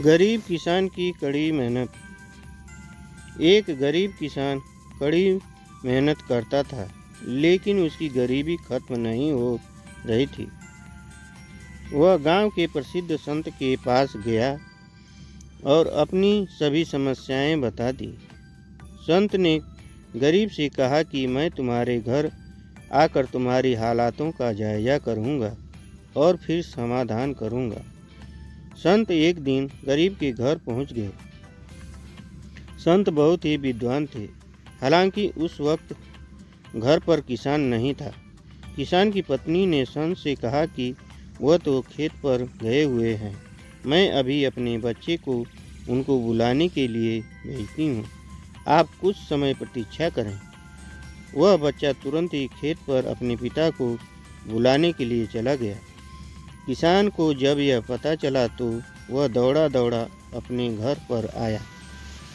गरीब किसान की कड़ी मेहनत। एक गरीब किसान कड़ी मेहनत करता था, लेकिन उसकी गरीबी खत्म नहीं हो रही थी। वह गांव के प्रसिद्ध संत के पास गया और अपनी सभी समस्याएं बता दी। संत ने गरीब से कहा कि मैं तुम्हारे घर आकर तुम्हारी हालातों का जायजा करूंगा और फिर समाधान करूंगा। संत एक दिन गरीब के घर पहुंच गए। संत बहुत ही विद्वान थे, हालांकि उस वक्त घर पर किसान नहीं था। किसान की पत्नी ने संत से कहा कि वह तो खेत पर गए हुए हैं, मैं अभी अपने बच्चे को उनको बुलाने के लिए भेजती हूँ, आप कुछ समय प्रतीक्षा करें। वह बच्चा तुरंत ही खेत पर अपने पिता को बुलाने के लिए चला गया। किसान को जब यह पता चला तो वह दौड़ा दौड़ा अपने घर पर आया।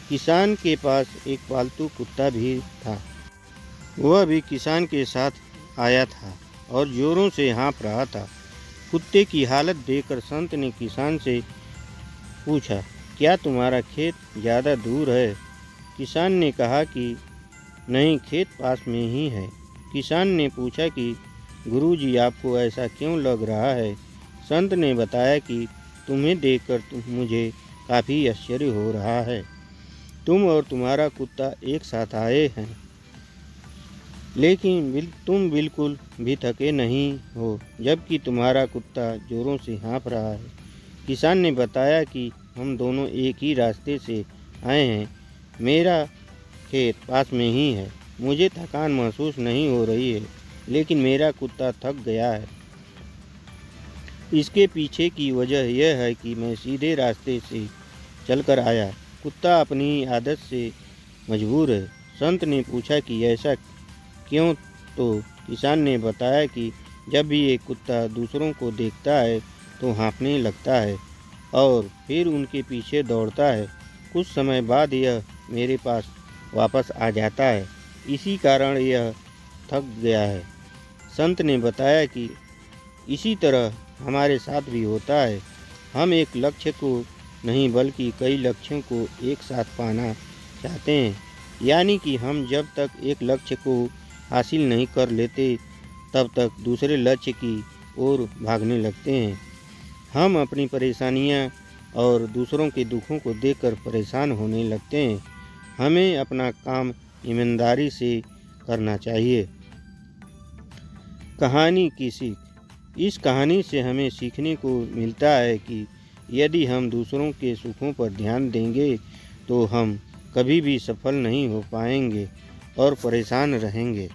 किसान के पास एक पालतू कुत्ता भी था। वह भी किसान के साथ आया था और जोरों से हाँफ रहा था। कुत्ते की हालत देखकर संत ने किसान से पूछा, क्या तुम्हारा खेत ज़्यादा दूर है? किसान ने कहा कि नहीं, खेत पास में ही है। किसान ने पूछा कि गुरुजी, आपको ऐसा क्यों लग रहा है? संत ने बताया कि तुम्हें देखकर मुझे काफ़ी आश्चर्य हो रहा है। तुम और तुम्हारा कुत्ता एक साथ आए हैं, लेकिन तुम बिल्कुल भी थके नहीं हो, जबकि तुम्हारा कुत्ता जोरों से हाँफ रहा है। किसान ने बताया कि हम दोनों एक ही रास्ते से आए हैं, मेरा खेत पास में ही है, मुझे थकान महसूस नहीं हो रही है, लेकिन मेरा कुत्ता थक गया है। इसके पीछे की वजह यह है कि मैं सीधे रास्ते से चलकर आया, कुत्ता अपनी आदत से मजबूर है। संत ने पूछा कि ऐसा क्यों? तो किसान ने बताया कि जब भी एक कुत्ता दूसरों को देखता है तो हाँफने लगता है और फिर उनके पीछे दौड़ता है। कुछ समय बाद यह मेरे पास वापस आ जाता है, इसी कारण यह थक गया है। संत ने बताया कि इसी तरह हमारे साथ भी होता है, हम एक लक्ष्य को नहीं बल्कि कई लक्ष्यों को एक साथ पाना चाहते हैं। यानी कि हम जब तक एक लक्ष्य को हासिल नहीं कर लेते तब तक दूसरे लक्ष्य की ओर भागने लगते हैं। हम अपनी परेशानियां और दूसरों के दुखों को देखकर परेशान होने लगते हैं। हमें अपना काम ईमानदारी से करना चाहिए। कहानी की सीख। इस कहानी से हमें सीखने को मिलता है कि यदि हम दूसरों के सुखों पर ध्यान देंगे तो हम कभी भी सफल नहीं हो पाएंगे और परेशान रहेंगे।